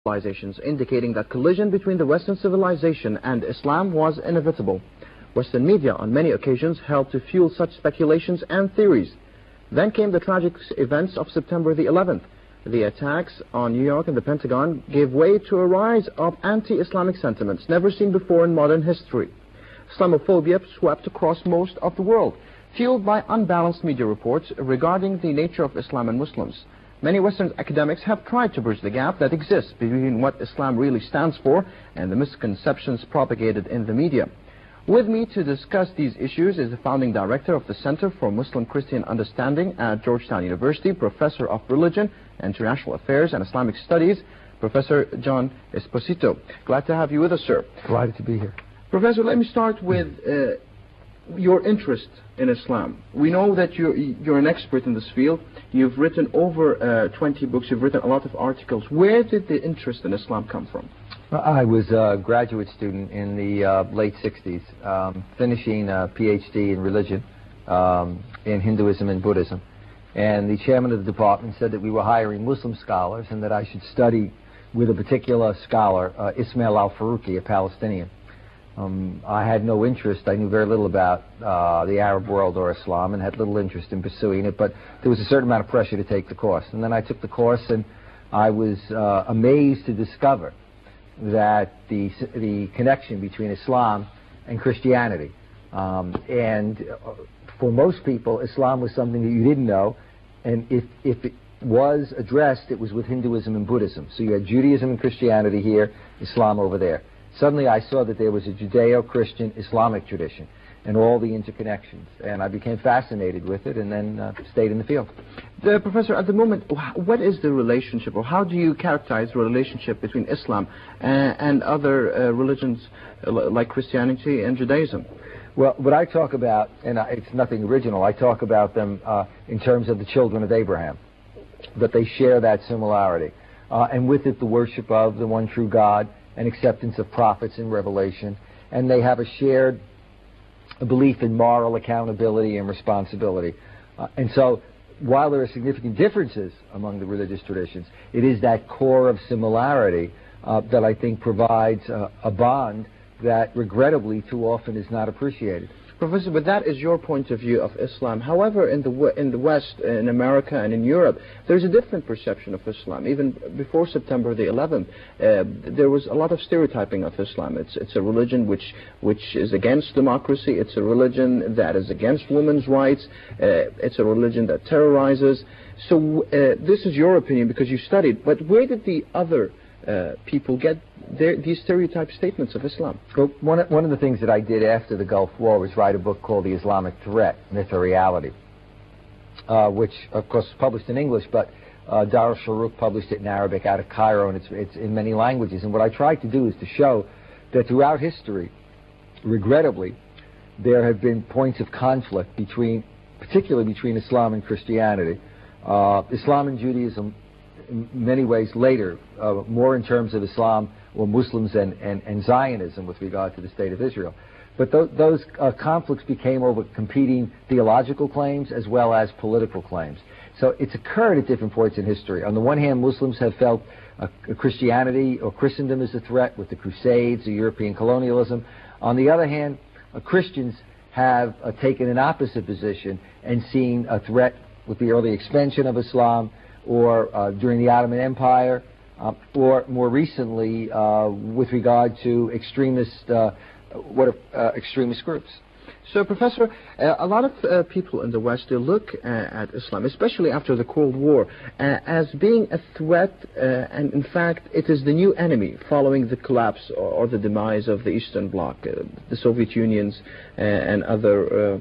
civilizations, indicating that collision between the Western civilization and Islam was inevitable. Western media on many occasions helped to fuel such speculations and theories. Then came the tragic events of September the 11th. The attacks on New York and the Pentagon gave way to a rise of anti-Islamic sentiments never seen before in modern history. Islamophobia swept across most of the world, fueled by unbalanced media reports regarding the nature of Islam and Muslims. Many Western academics have tried to bridge the gap that exists between what Islam really stands for and the misconceptions propagated in the media. With me to discuss these issues is the founding director of the Center for Muslim-Christian Understanding at Georgetown University, Professor of Religion, International Affairs and Islamic Studies, Professor John Espasido. Glad to have you with us, sir. Delighted to be here. Professor, let me start with your interest in Islam. We know that you're an expert in this field. You've written over 20 books. You've written a lot of articles. Where did the interest in Islam come from? I was a graduate student in the late 60s, finishing a PhD in religion, in Hinduism and Buddhism. And the chairman of the department said that we were hiring Muslim scholars and that I should study with a particular scholar, Ismail al-Faruqi, a Palestinian. I had no interest. I knew very little about the Arab world or Islam and had little interest in pursuing it, but there was a certain amount of pressure to take the course. And then I took the course, and I was amazed to discover that the connection between Islam and Christianity. And for most people, Islam was something that you didn't know, and if it was addressed, it was with Hinduism and Buddhism. So you had Judaism and Christianity here, Islam over there. Suddenly I saw that there was a Judeo-Christian Islamic tradition and all the interconnections, and I became fascinated with it and then stayed in the field. Professor, at the moment, what is the relationship, or how do you characterize the relationship between Islam and other religions like Christianity and Judaism? Well, what I talk about, and it's nothing original, I talk about them in terms of the children of Abraham, that they share that similarity. And with it, the worship of the one true God and acceptance of prophets and revelation. And they have a shared belief in moral accountability and responsibility. And so, while there are significant differences among the religious traditions, it is that core of similarity that I think provides a bond that regrettably too often is not appreciated. Professor, but that is your point of view of Islam. However, in the West, in America and in Europe, there's a different perception of Islam. Even before September the 11th, there was a lot of stereotyping of Islam. It's a religion which is against democracy. It's a religion that is against women's rights. It's a religion that terrorizes. So this is your opinion because you studied. But where did the other people get these stereotype statements of Islam? Well, one of the things that I did after the Gulf War was write a book called The Islamic Threat, Myth or Reality, which, of course, was published in English, but Dar al-Sharuk published it in Arabic out of Cairo, and it's in many languages. And what I tried to do is to show that throughout history, regrettably, there have been points of conflict particularly between Islam and Christianity. Islam and Judaism, in many ways later, more in terms of Islam or Muslims and Zionism with regard to the State of Israel. But those conflicts became over competing theological claims as well as political claims. So it's occurred at different points in history. On the one hand, Muslims have felt Christianity or Christendom is a threat with the Crusades, the European colonialism. On the other hand, Christians have taken an opposite position and seen a threat with the early expansion of Islam, or during the Ottoman Empire, or more recently with regard to extremist groups. So, Professor, a lot of people in the West, they look at Islam, especially after the Cold War, as being a threat, and in fact, it is the new enemy following the collapse or the demise of the Eastern Bloc, the Soviet Unions and other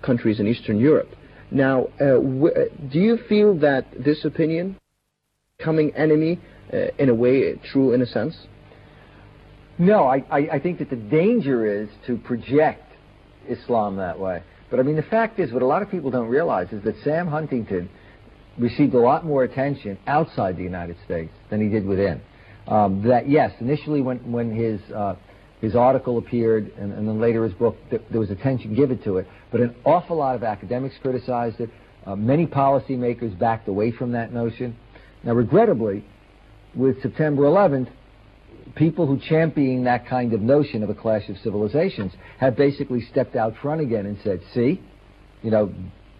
countries in Eastern Europe. Now, do you feel that this opinion, coming enemy, in a way, true in a sense? No, I think that the danger is to project Islam that way. But I mean, the fact is, what a lot of people don't realize is that Sam Huntington received a lot more attention outside the United States than he did within. That, yes, initially when his article appeared, and then later his book, there was attention given to it, but an awful lot of academics criticized it. Many policymakers backed away from that notion. Now, regrettably, with September 11th, people who champion that kind of notion of a clash of civilizations have basically stepped out front again and said, see, you know,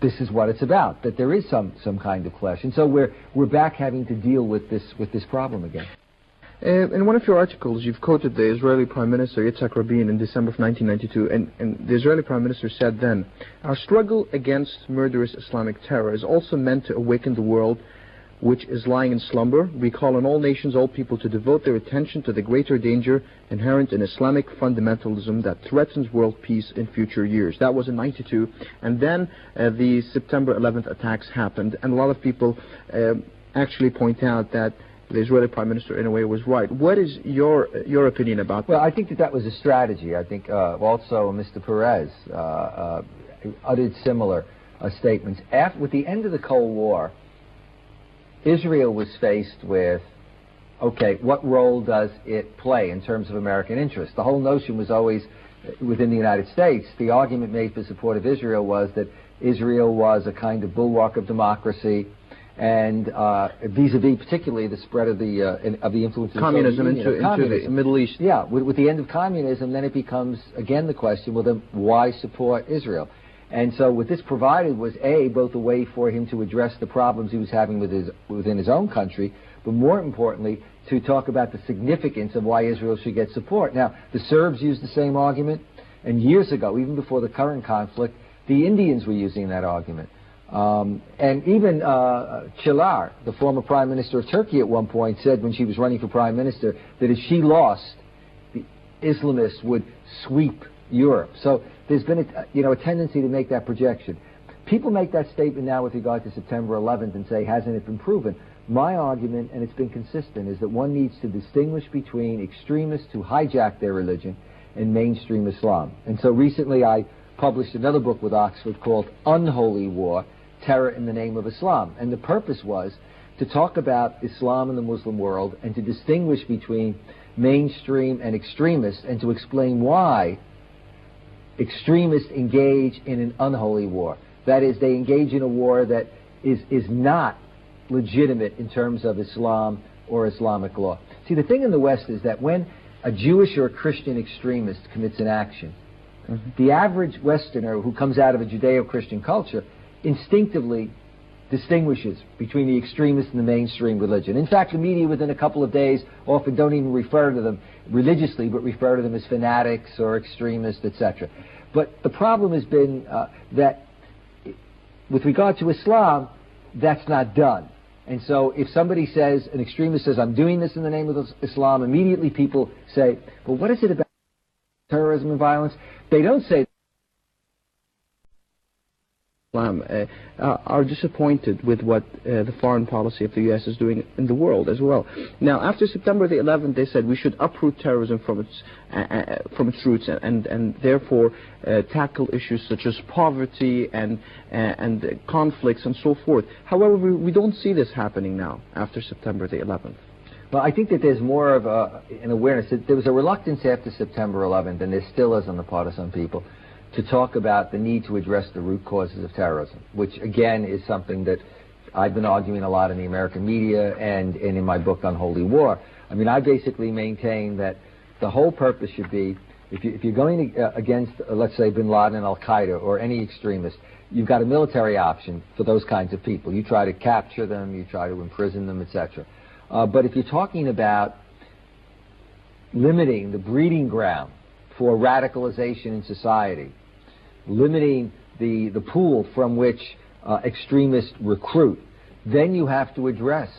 this is what it's about, that there is some kind of clash. And so we're back having to deal with this problem again. In one of your articles, you've quoted the Israeli Prime Minister Yitzhak Rabin in December of 1992, and the Israeli Prime Minister said then, "Our struggle against murderous Islamic terror is also meant to awaken the world which is lying in slumber. We call on all nations, all people to devote their attention to the greater danger inherent in Islamic fundamentalism that threatens world peace in future years." That was in 92, and then the September 11th attacks happened, and a lot of people actually point out that the Israeli Prime Minister, in a way, was right. What is your opinion about that? Well, I think that was a strategy. I think also Mr. Perez uttered similar statements. With the end of the Cold War, Israel was faced with, okay, what role does it play in terms of American interest? The whole notion was always, within the United States, the argument made for support of Israel was that Israel was a kind of bulwark of democracy, and vis-a-vis particularly the spread of the influence of communism into the Middle East. Yeah, with the end of communism, then it becomes again the question: well, then why support Israel? And so what this provided was both a way for him to address the problems he was having within his own country, but more importantly, to talk about the significance of why Israel should get support. Now, the Serbs used the same argument, and years ago, even before the current conflict, the Indians were using that argument. And even Çilar, the former Prime Minister of Turkey, at one point said when she was running for Prime Minister that if she lost, the Islamists would sweep Europe. So there's been a tendency to make that projection. People make that statement now with regard to September 11th and say, hasn't it been proven? My argument, and it's been consistent, is that one needs to distinguish between extremists who hijack their religion and mainstream Islam. And so recently I published another book with Oxford called Unholy War, Terror in the Name of Islam. And the purpose was to talk about Islam in the Muslim world and to distinguish between mainstream and extremists and to explain why extremists engage in an unholy war. That is, they engage in a war that is not legitimate in terms of Islam or Islamic law. See, the thing in the West is that when a Jewish or a Christian extremist commits an action, the average Westerner who comes out of a Judeo-Christian culture instinctively distinguishes between the extremists and the mainstream religion. In fact, the media within a couple of days often don't even refer to them religiously, but refer to them as fanatics or extremists, etc. But the problem has been that with regard to Islam, that's not done. And so if somebody says, an extremist says, I'm doing this in the name of Islam, immediately people say, well, what is it about terrorism and violence? They don't say Islam are disappointed with what the foreign policy of the U.S. is doing in the world as well. Now, after September the 11th, they said we should uproot terrorism from its roots and therefore tackle issues such as poverty and conflicts and so forth. However, we don't see this happening now after September the 11th. Well, I think that there's more of an awareness. There was a reluctance after September 11th, and there still is on the part of some people, to talk about the need to address the root causes of terrorism, which again is something that I've been arguing a lot in the American media and in my book Unholy War. I mean, I basically maintain that the whole purpose should be, if you're going against, let's say, bin Laden and Al-Qaeda or any extremist, you've got a military option for those kinds of people. You try to capture them, you try to imprison them, etc. But if you're talking about limiting the breeding ground for radicalization in society, limiting the pool from which extremists recruit, then you have to address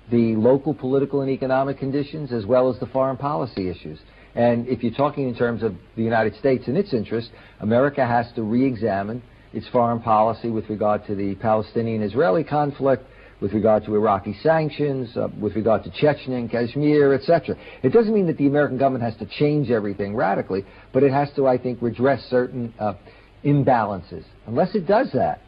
the local political and economic conditions as well as the foreign policy issues. And if you're talking in terms of the United States and its interest, America has to re-examine its foreign policy with regard to the Palestinian-Israeli conflict, with regard to Iraqi sanctions, with regard to Chechnya and Kashmir, etc. It doesn't mean that the American government has to change everything radically, but it has to, I think, redress certain imbalances. Unless it does that,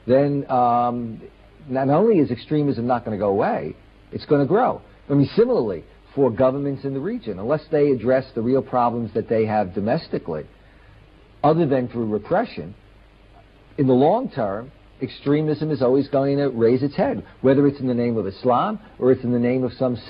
then not only is extremism not going to go away, it's going to grow. I mean, similarly, for governments in the region, unless they address the real problems that they have domestically, other than through repression, in the long term, extremism is always going to raise its head, whether it's in the name of Islam or it's in the name of some